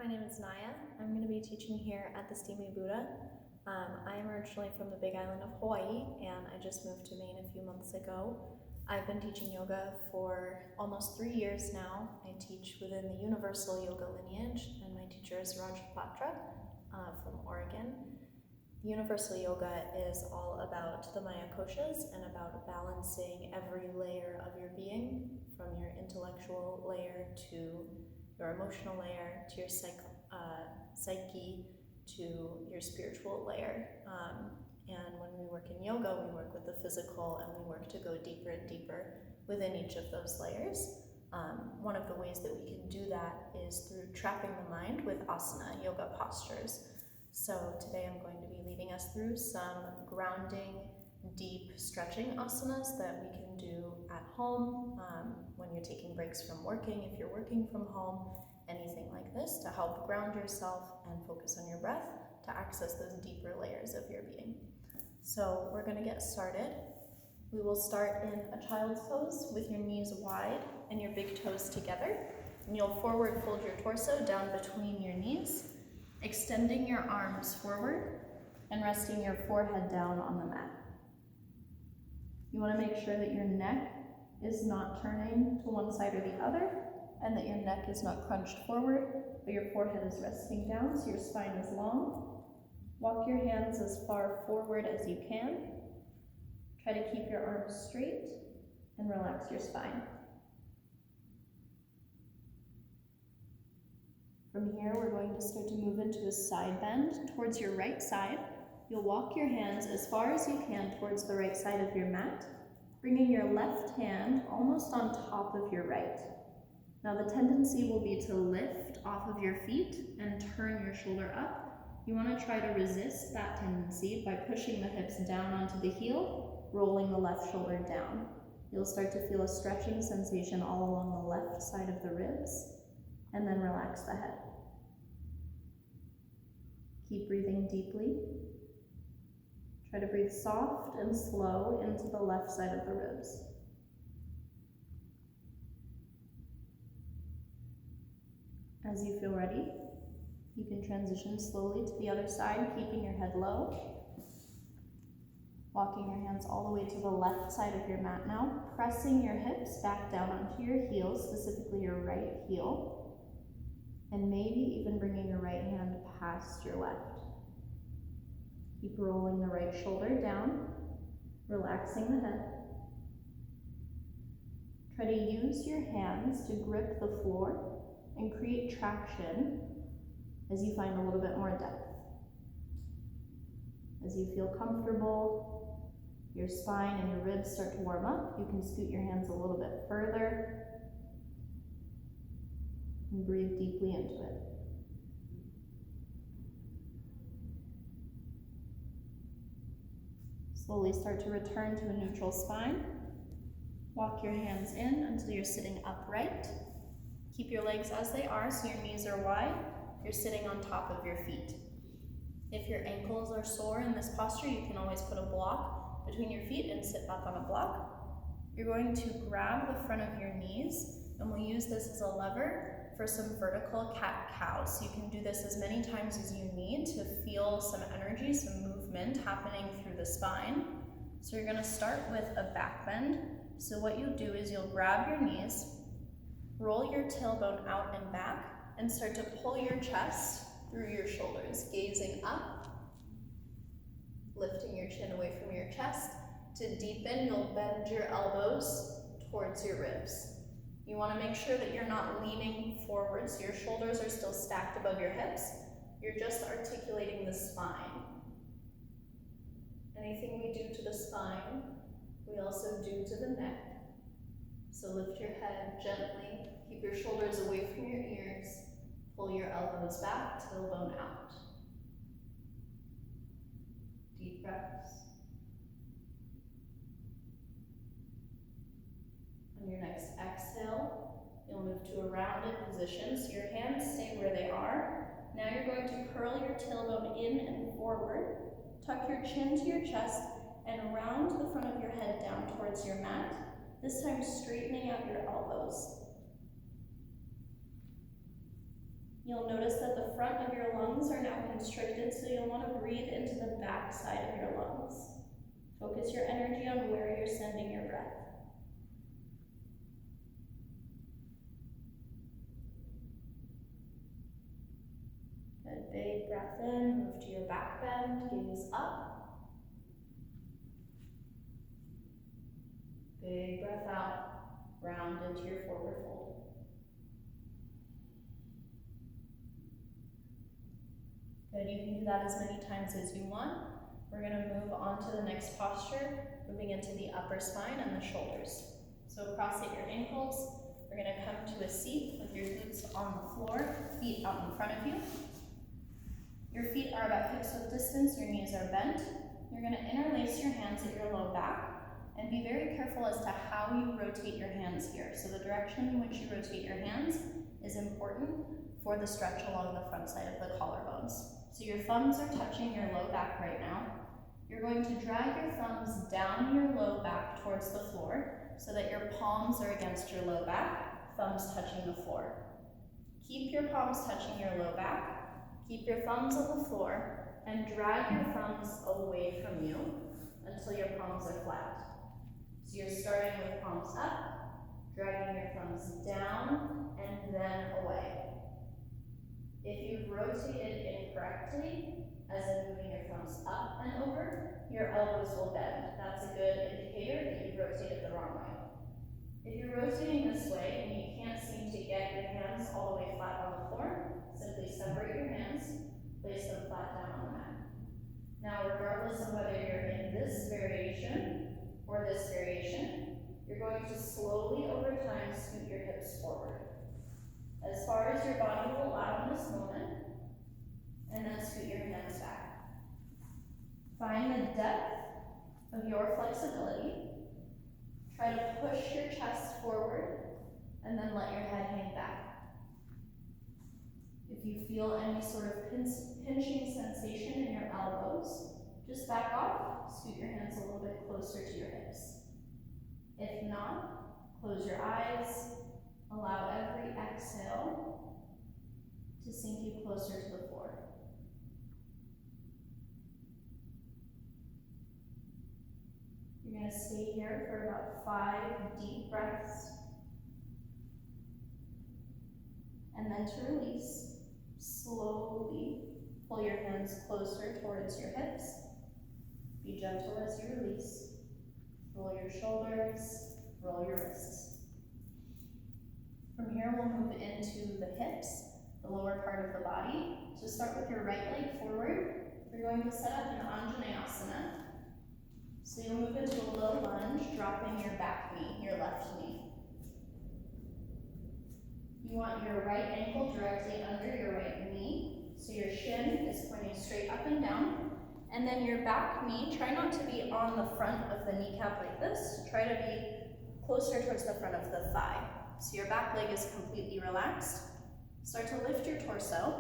My name is Nya. I'm going to be teaching here at the SteamyBuddha. I am originally from the Big Island of Hawaii, and I just moved to Maine a few months ago. I've been teaching yoga for almost 3 years now. I teach within the Universal Yoga lineage, and my teacher is Rajapatra from Oregon. The Universal Yoga is all about the Maya koshas and about balancing every layer of your being, from your intellectual layer to your emotional layer, to your psyche, to your spiritual layer. And when we work in yoga, we work with the physical, and we work to go deeper and deeper within each of those layers. One of the ways that we can do that is through trapping the mind with asana, yoga postures. So today I'm going to be leading us through some grounding, deep stretching asanas that we can do at home, when you're taking breaks from working, if you're working from home, anything like this, to help ground yourself and focus on your breath to access those deeper layers of your being. So we're going to get started. We will start in a child's pose with your knees wide and your big toes together. And you'll forward fold your torso down between your knees, extending your arms forward and resting your forehead down on the mat. You want to make sure that your neck is not turning to one side or the other, and that your neck is not crunched forward, but your forehead is resting down so your spine is long. Walk your hands as far forward as you can. Try to keep your arms straight and relax your spine. From here, we're going to start to move into a side bend towards your right side. You'll walk your hands as far as you can towards the right side of your mat, bringing your left hand almost on top of your right. Now the tendency will be to lift off of your feet and turn your shoulder up. You want to try to resist that tendency by pushing the hips down onto the heel, rolling the left shoulder down. You'll start to feel a stretching sensation all along the left side of the ribs, and then relax the head. Keep breathing deeply. Try to breathe soft and slow into the left side of the ribs. As you feel ready, you can transition slowly to the other side, keeping your head low. Walking your hands all the way to the left side of your mat now, pressing your hips back down onto your heels, specifically your right heel, and maybe even bringing your right hand past your left. Keep rolling the right shoulder down, relaxing the head. Try to use your hands to grip the floor and create traction as you find a little bit more depth. As you feel comfortable, your spine and your ribs start to warm up, you can scoot your hands a little bit further and breathe deeply into it. Slowly start to return to a neutral spine. Walk your hands in until you're sitting upright. Keep your legs as they are so your knees are wide. You're sitting on top of your feet. If your ankles are sore in this posture, you can always put a block between your feet and sit back on a block. You're going to grab the front of your knees, and we'll use this as a lever for some vertical cat-cow. So you can do this as many times as you need to feel some energy, some movement happening through the spine. So you're going to start with a back bend. So what you'll do is you'll grab your knees, roll your tailbone out and back, and start to pull your chest through your shoulders, gazing up, lifting your chin away from your chest. To deepen, you'll bend your elbows towards your ribs. You want to make sure that you're not leaning forward, so your shoulders are still stacked above your hips. You're just articulating the spine. Anything we do to the spine, we also do to the neck. So lift your head gently, keep your shoulders away from your ears, pull your elbows back, tailbone out. Deep breaths. On your next exhale, you'll move to a rounded position, so your hands stay where they are. Now you're going to curl your tailbone in and forward, tuck your chin to your chest, and round the front of your head down towards your mat, this time straightening out your elbows. You'll notice that the front of your lungs are now constricted, so you'll want to breathe into the back side of your lungs. Focus your energy on where you're sending your breath. Good, big breath in, move to your back bend, gaze up. Big breath out, round into your forward fold. Good, you can do that as many times as you want. We're going to move on to the next posture, moving into the upper spine and the shoulders. So cross at your ankles. We're going to come to a seat with your glutes on the floor, feet out in front of you. Your feet are about hip-width distance, your knees are bent. You're going to interlace your hands at your low back and be very careful as to how you rotate your hands here. So the direction in which you rotate your hands is important for the stretch along the front side of the collarbones. So your thumbs are touching your low back right now. You're going to drag your thumbs down your low back towards the floor so that your palms are against your low back, thumbs touching the floor. Keep your palms touching your low back. Keep your thumbs on the floor and drag your thumbs away from you until your palms are flat. So you're starting with palms up, dragging your thumbs down and then away. If you've rotated incorrectly, as in moving your thumbs up and over, your elbows will bend. That's a good indicator that you've rotated the wrong way. If you're rotating this way and you can't seem to get your hands all the way flat on the floor, simply separate your hands, place them flat down on the mat. Now, regardless of whether you're in this variation or this variation, you're going to slowly over time scoot your hips forward, as far as your body will allow in this moment, and then scoot your hands back. Find the depth of your flexibility. Try to push your chest forward, and then let your head hang back. If you feel any sort of pinching sensation in your elbows, just back off, scoot your hands a little bit closer to your hips. If not, close your eyes, allow every exhale to sink you closer to the floor. You're going to stay here for about 5 deep breaths. And then to release, slowly pull your hands closer towards your hips. Be gentle as you release. Roll your shoulders, roll your wrists. From here, we'll move into the hips, the lower part of the body. So start with your right leg forward. You're going to set up an Asana. So you'll move into a low lunge, dropping your back knee, your left knee. You want your right ankle directly under your right knee, so your shin is pointing straight up and down. And then your back knee, try not to be on the front of the kneecap like this. Try to be closer towards the front of the thigh. So your back leg is completely relaxed. Start to lift your torso.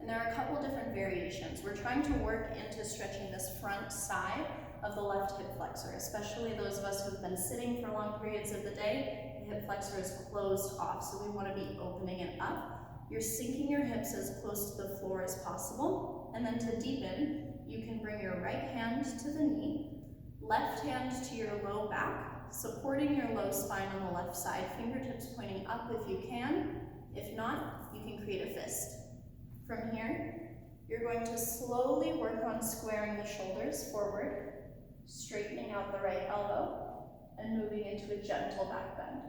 And there are a couple different variations. We're trying to work into stretching this front side of the left hip flexor, especially those of us who've been sitting for long periods of the day. The hip flexor is closed off, so we want to be opening it up. You're sinking your hips as close to the floor as possible. And then to deepen, you can bring your right hand to the knee, left hand to your low back, supporting your low spine on the left side, fingertips pointing up if you can. If not, you can create a fist. From here, you're going to slowly work on squaring the shoulders forward, straightening out the right elbow, and moving into a gentle back bend.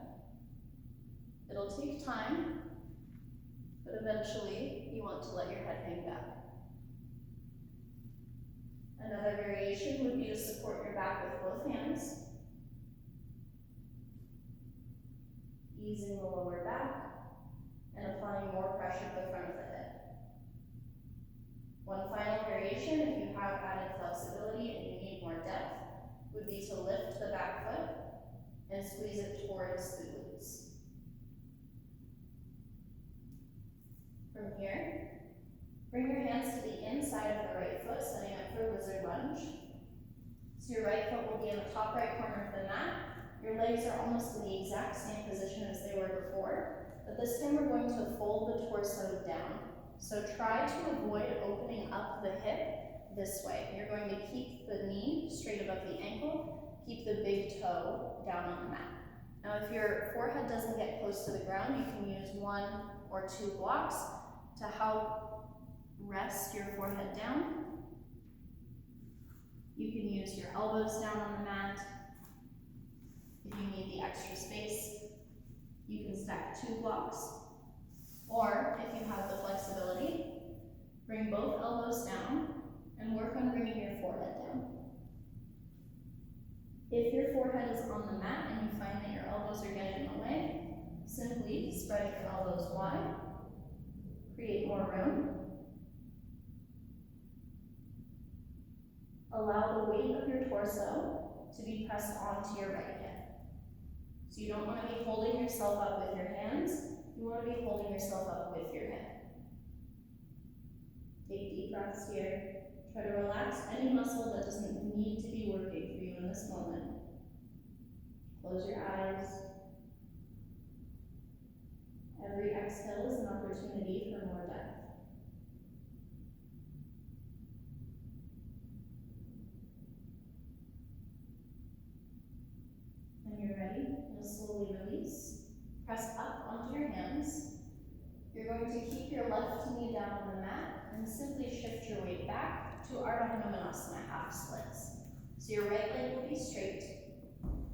It'll take time, but eventually you want to let your head hang back. Another variation would be to support your back with both hands, easing the lower back, and applying more pressure to the front of the head. One final variation, if you have added flexibility and you need more depth, would be to lift the back foot and squeeze it towards the glutes. From here, bring your hands to the inside of the right foot, setting up for a lizard lunge. So your right foot will be in the top right corner of the mat. Your legs are almost in the exact same position as they were before, but this time we're going to fold the torso down. So try to avoid opening up the hip this way. You're going to keep the knee straight above the ankle, keep the big toe down on the mat. Now if your forehead doesn't get close to the ground, you can use 1 or 2 blocks to help rest your forehead down. You can use your elbows down on the mat. If you need the extra space, you can stack 2 blocks. Or if you have the flexibility, bring both elbows down and work on bringing your forehead down. If your forehead is on the mat and you find that your elbows are getting in the way, simply spread your elbows wide, create more room. Allow the weight of your torso to be pressed onto your right hip. So you don't want to be holding yourself up with your hands, you want to be holding yourself up with your hip. Take deep breaths here. Try to relax any muscle that doesn't need to be working for you in this moment. Close your eyes. Every exhale is an opportunity for more depth. When you're ready, you'll slowly release. Press up onto your hands. You're going to keep your left knee down on the mat and simply shift your weight back to Ardha Hanumanasana half splits. So your right leg will be straight.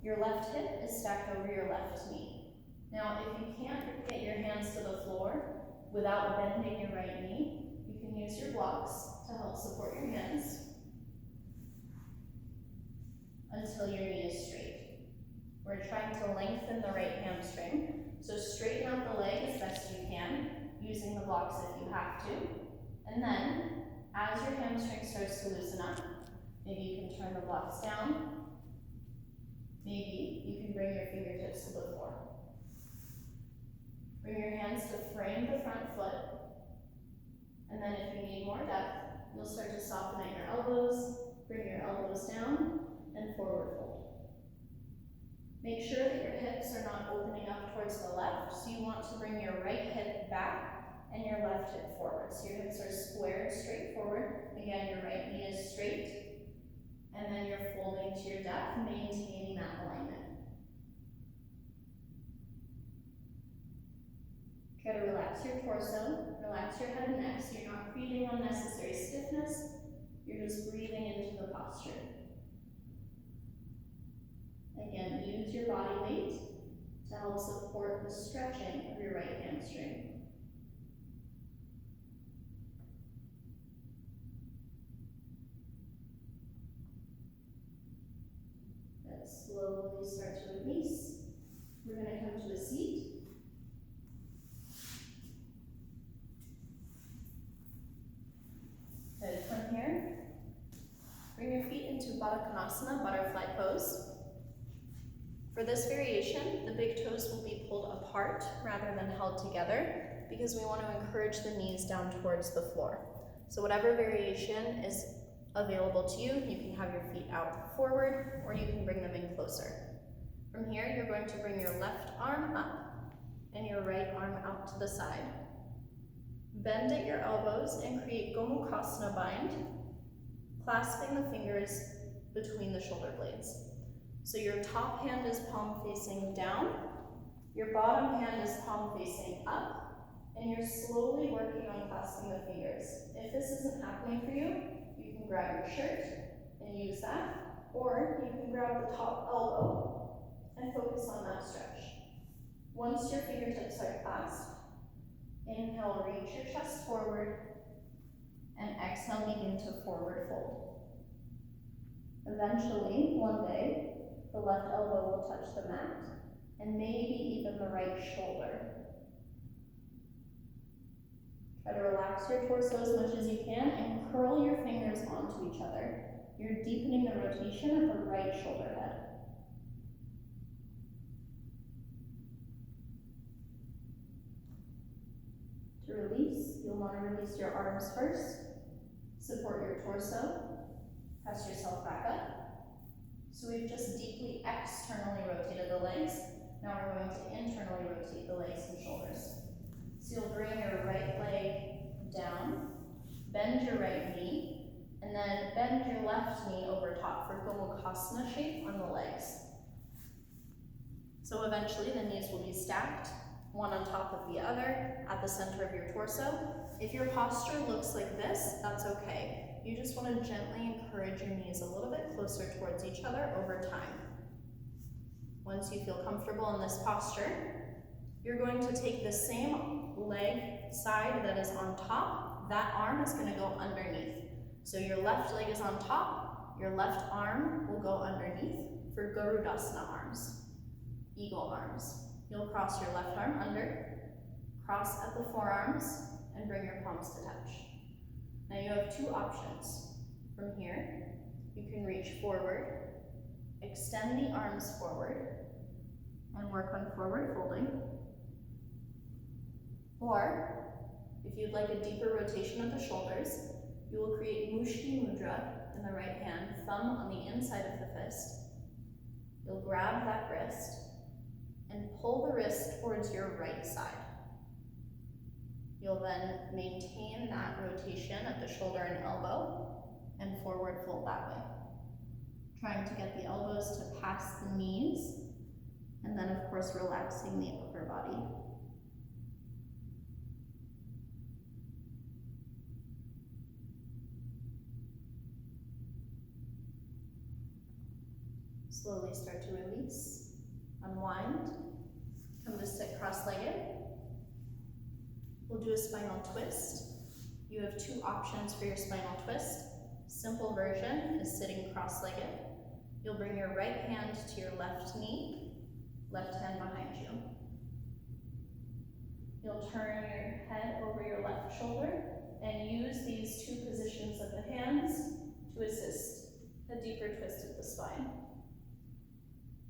Your left hip is stacked over your left knee. Now, if you can't get your hands to the floor without bending your right knee, you can use your blocks to help support your hands until your knee is straight. We're trying to lengthen the right hamstring, so straighten out the leg as best you can, using the blocks if you have to. And then, as your hamstring starts to loosen up, maybe you can turn the blocks down. Maybe you can bring your fingertips to the floor. Bring your hands to frame the front foot. And then if you need more depth, you'll start to soften at your elbows, bring your elbows down, and forward fold. Make sure that your hips are not opening up towards the left, so you want to bring your right hip back and your left hip forward. So your hips are squared straight forward. Again, your right knee is straight, and then you're folding to your depth, maintaining that alignment. Try to relax your torso, relax your head and neck so you're not creating unnecessary stiffness, you're just breathing into the posture. Again, use your body weight to help support the stretching of your right hamstring. Let's slowly start to release. We're going to come to a seat. Good. From here, bring your feet into Baddha Konasana, butterfly pose. For this variation, the big toes will be pulled apart rather than held together because we want to encourage the knees down towards the floor. So whatever variation is available to you, you can have your feet out forward or you can bring them in closer. From here, you're going to bring your left arm up and your right arm out to the side. Bend at your elbows and create Gomukhasana bind, clasping the fingers between the shoulder blades. So your top hand is palm facing down, your bottom hand is palm facing up, and you're slowly working on clasping the fingers. If this isn't happening for you, you can grab your shirt and use that, or you can grab the top elbow and focus on that stretch. Once your fingertips are clasped, inhale, reach your chest forward, and exhale, begin to forward fold. Eventually, one day, the left elbow will touch the mat, and maybe even the right shoulder. Try to relax your torso as much as you can and curl your fingers onto each other. You're deepening the rotation at the right shoulder head. To release, you'll want to release your arms first. Support your torso. Press yourself back up. So we've just deeply externally rotated the legs. Now we're going to internally rotate the legs and shoulders. So you'll bring your right leg down left knee over top for Gomukhasana shape on the legs. So eventually the knees will be stacked, one on top of the other, at the center of your torso. If your posture looks like this, that's okay. You just want to gently encourage your knees a little bit closer towards each other over time. Once you feel comfortable in this posture, you're going to take the same leg side that is on top, that arm is going to go underneath. So your left leg is on top, your left arm will go underneath for Garudasana arms, eagle arms. You'll cross your left arm under, cross at the forearms, and bring your palms to touch. Now you have two options. From here, you can reach forward, extend the arms forward, and work on forward folding. Or, if you'd like a deeper rotation of the shoulders, you will create Mushti Mudra in the right hand, thumb on the inside of the fist. You'll grab that wrist and pull the wrist towards your right side. You'll then maintain that rotation at the shoulder and elbow and forward fold that way. Trying to get the elbows to pass the knees, and then of course relaxing the upper body. Slowly start to release, unwind, come to sit cross-legged. We'll do a spinal twist. You have two options for your spinal twist. Simple version is sitting cross-legged. You'll bring your right hand to your left knee, left hand behind you. You'll turn your head over your left shoulder and use these two positions of the hands to assist a deeper twist of the spine.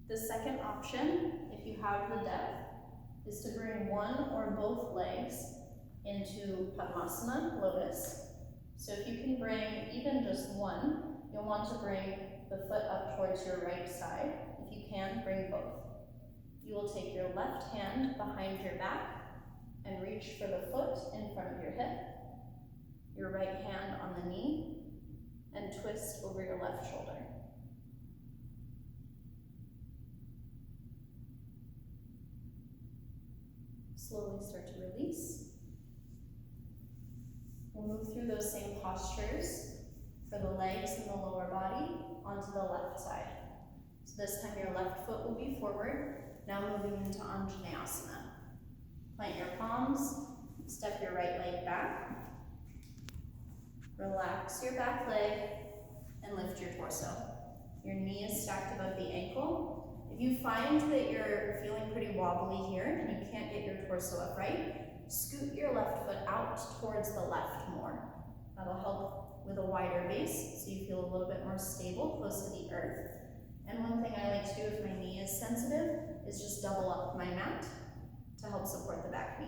The second option, if you have the depth, is to bring one or both legs into Padmasana, lotus. So if you can bring even just one, you'll want to bring the foot up towards your right side. If you can, bring both. You will take your left hand behind your back and reach for the foot in front of your hip, your right hand on the knee, and twist over your left shoulder. Slowly start to release. We'll move through those same postures for the legs and the lower body onto the left side. So this time your left foot will be forward. Now moving into Anjaneyasana. Plant your palms, step your right leg back. Relax your back leg and lift your torso. Your knee is stacked above the ankle. If you find that you're feeling pretty wobbly here and you can't get your torso upright, scoot your left foot out towards the left more. That'll help with a wider base so you feel a little bit more stable, close to the earth. And one thing I like to do if my knee is sensitive is just double up my mat to help support the back knee.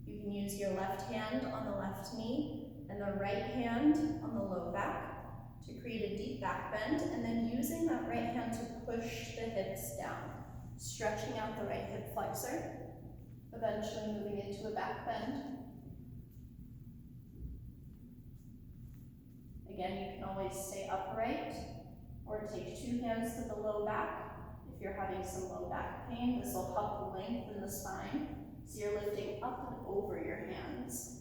You can use your left hand on the left knee and the right hand on the low back to create a deep back bend, and then using that right hand to push the hips down, stretching out the right hip flexor, eventually moving into a back bend. Again, you can always stay upright or take two hands to the low back. If you're having some low back pain, this will help lengthen the spine. So you're lifting up and over your hands.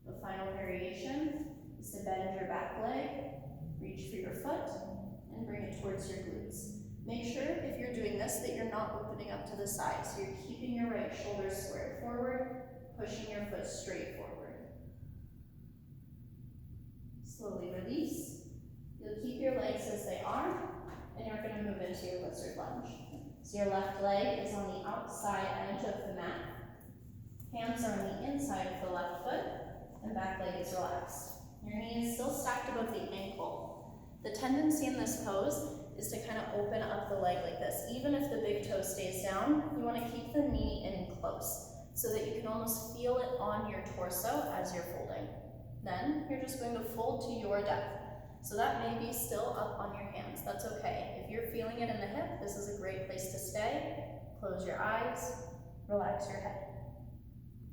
The final variation is to bend your back leg, reach for your foot, and bring it towards your glutes. Make sure, if you're doing this, that you're not opening up to the side. So you're keeping your right shoulder squared forward, pushing your foot straight forward. Slowly release. You'll keep your legs as they are, and you're going to move into your lizard lunge. So your left leg is on the outside edge of the mat. Hands are on the inside of the left foot, and back leg is relaxed. Your knee is still stacked above the ankle. The tendency in this pose is to kind of open up the leg like this. Even if the big toe stays down, you want to keep the knee in close so that you can almost feel it on your torso as you're folding. Then you're just going to fold to your depth. So that may be still up on your hands. That's okay. If you're feeling it in the hip, this is a great place to stay. Close your eyes, relax your head.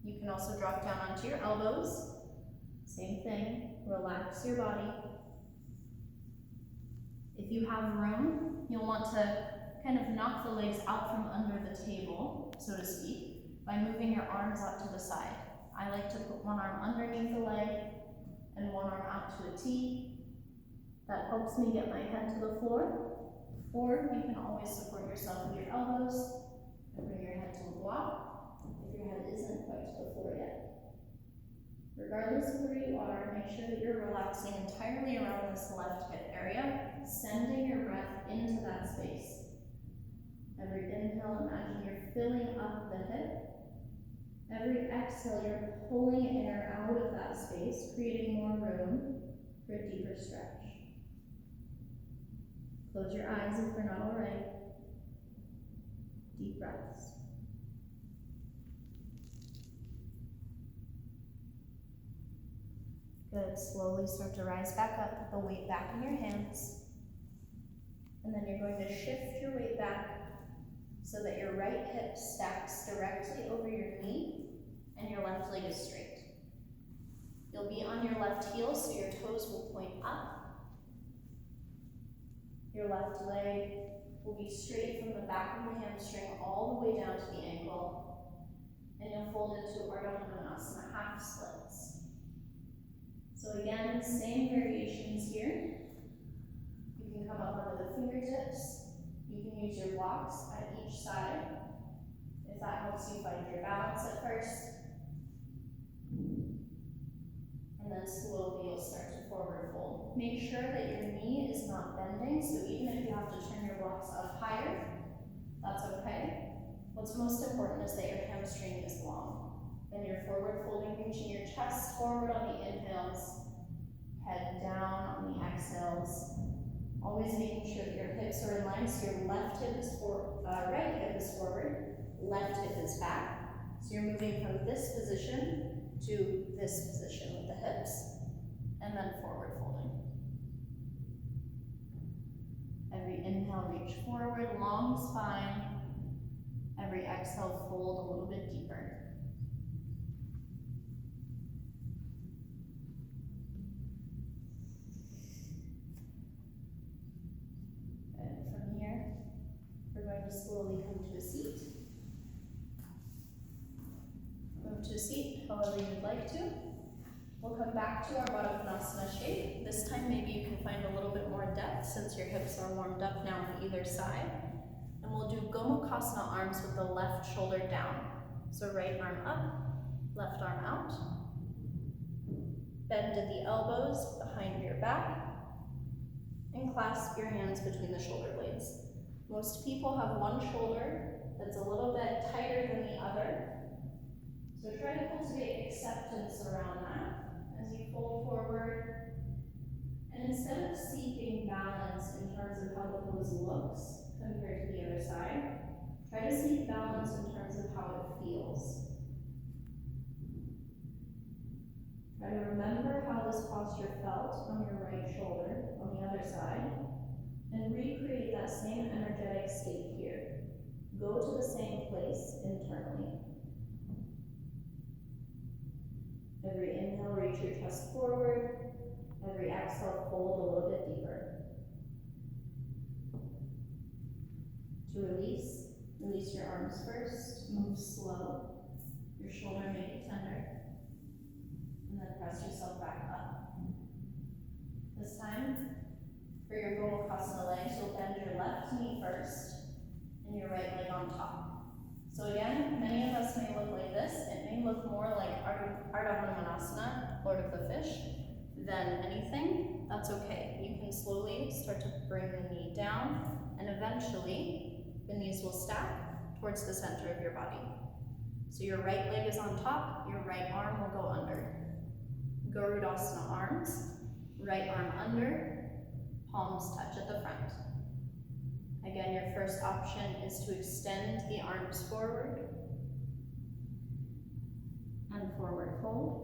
You can also drop down onto your elbows. Same thing, relax your body. If you have room, you'll want to kind of knock the legs out from under the table, so to speak, by moving your arms out to the side. I like to put one arm underneath the leg and one arm out to a T. That helps me get my head to the floor. Or you can always support yourself with your elbows and bring your head to a block if your head isn't quite to the floor yet. Regardless of where you are, make sure that you're relaxing entirely around this left hip area, sending your breath into that space. Every inhale, imagine you're filling up the hip. Every exhale, you're pulling air out of that space, creating more room for a deeper stretch. Close your eyes if you're not already. Deep breaths. Good. Slowly start to rise back up, put the weight back in your hands. And then you're going to shift your weight back so that your right hip stacks directly over your knee and your left leg is straight. You'll be on your left heel, so your toes will point up. Your left leg will be straight from the back of the hamstring all the way down to the ankle. And you'll fold into Ardha Hanumanasana, half splits. So again, same variations here. You can come up onto the fingertips. You can use your blocks at each side if that helps you find your balance at first. And then slowly you'll start to forward fold. Make sure that your knee is not bending, so even if you have to turn your blocks up higher, that's okay. What's most important is that your hamstring is long. Then you're forward folding, reaching your chest forward on the inhales, head down on the exhales. Always making sure that your hips are in line, so your left hip is forward, right hip is forward, left hip is back. So you're moving from this position to this position with the hips, and then forward folding. Every inhale, reach forward, long spine. Every exhale, fold a little bit deeper. And from here, we're going to slowly come to a seat. Move to a seat however you'd like to. We'll come back to our Baddha Konasana shape. This time maybe you can find a little bit more depth since your hips are warmed up now on either side. And we'll do Gomukhasana arms with the left shoulder down. So right arm up, left arm out. Bend at the elbows behind your back. And clasp your hands between the shoulder blades. Most people have one shoulder that's a little bit tighter than the other. So try to cultivate acceptance around that as you fold forward. And instead of seeking balance in terms of how the pose looks compared to the other side, try to seek balance in terms of how it feels. Try to remember how this posture felt on your right shoulder on the other side, and recreate that same energetic state here. Go to the same place internally. Every inhale, reach your chest forward. Every exhale, fold a little bit deeper. To release, release your arms first. Move slow. Your shoulder make it tender. And then press yourself back up. This time, for your Gomukhasana legs, you'll bend your left knee first and your right leg on top. So again, many of us may look like this. It may look more like Ardha Hanumanasana, Lord of the Fish, than anything. That's okay. You can slowly start to bring the knee down, and eventually the knees will stack towards the center of your body. So your right leg is on top, your right arm will go under. Garudasana arms, right arm under, palms touch at the front. Again, your first option is to extend the arms forward and forward fold.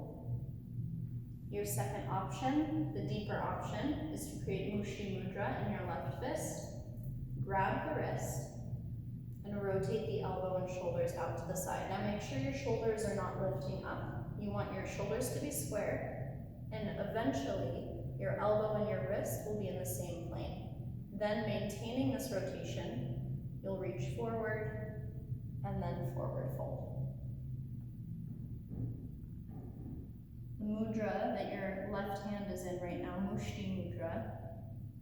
Your second option, the deeper option, is to create Mushi Mudra in your left fist. Grab the wrist and rotate the elbow and shoulders out to the side. Now make sure your shoulders are not lifting up. You want your shoulders to be square And eventually, your elbow and your wrist will be in the same plane. Then, maintaining this rotation, you'll reach forward and then forward fold. The mudra that your left hand is in right now, Mushti Mudra,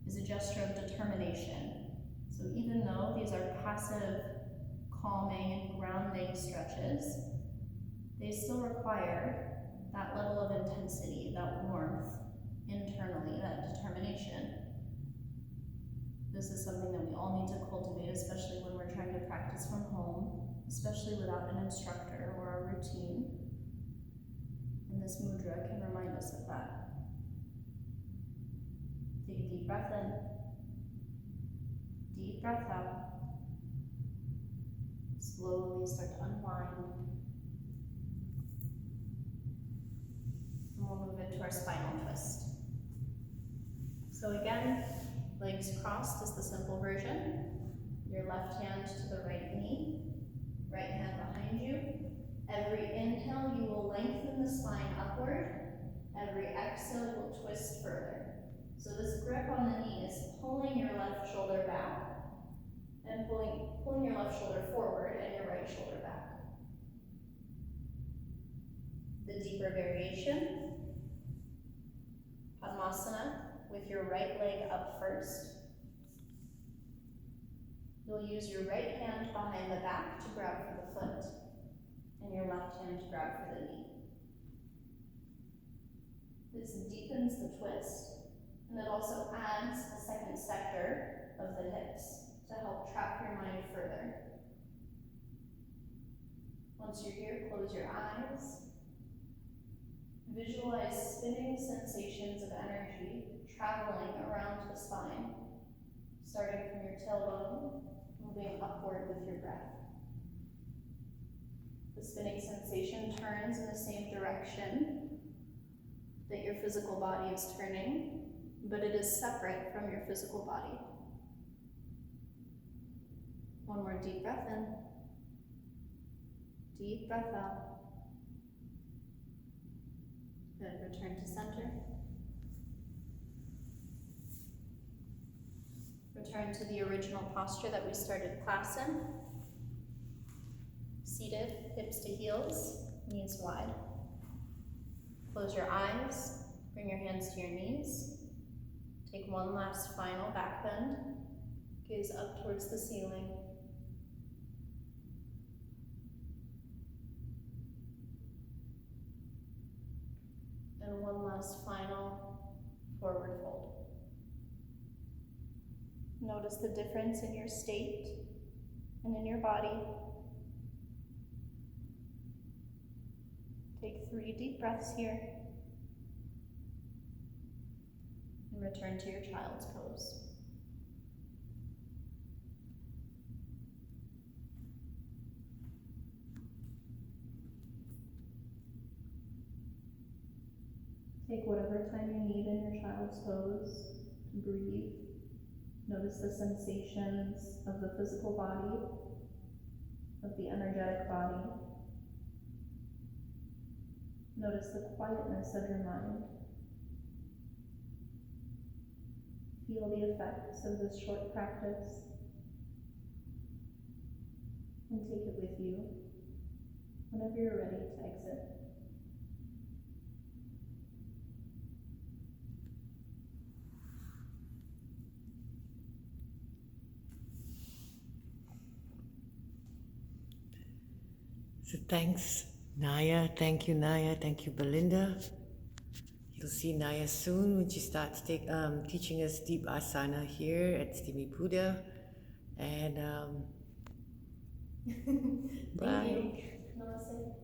is a gesture of determination. So even though these are passive, calming, and grounding stretches, they still require that level of intensity, that warmth internally, that determination. This is something that we all need to cultivate, especially when we're trying to practice from home, especially without an instructor or a routine. And this mudra can remind us of that. Take a deep breath in, deep breath out. Slowly start to unwind. And we'll move into our spinal twist. So again, legs crossed is the simple version. Your left hand to the right knee, right hand behind you. Every inhale, you will lengthen the spine upward. Every exhale, you will twist further. So this grip on the knee is pulling your left shoulder back and pulling your left shoulder forward and your right shoulder back. The deeper variation, Padmasana, with your right leg up first. You'll use your right hand behind the back to grab for the foot, and your left hand to grab for the knee. This deepens the twist, and it also adds a second sector of the hips to help trap your mind further. Once you're here, close your eyes. Visualize spinning sensations of energy traveling around the spine, starting from your tailbone, moving upward with your breath. The spinning sensation turns in the same direction that your physical body is turning, but it is separate from your physical body. One more deep breath in. Deep breath out. Good, return to center. Return to the original posture that we started class in. Seated, hips to heels, knees wide. Close your eyes, bring your hands to your knees. Take one last final back bend. Gaze up towards the ceiling. And one last final forward fold. Notice the difference in your state and in your body. Take 3 deep breaths here. And return to your child's pose. Take whatever time you need in your child's pose to breathe. Notice the sensations of the physical body, of the energetic body. Notice the quietness of your mind. Feel the effects of this short practice and take it with you whenever you're ready to exit. So thanks, Nya. Thank you, Nya. Thank you, Belinda. You'll see Nya soon when she starts teaching us Deep Asana here at SteamyBuddha. And bye. Namaste.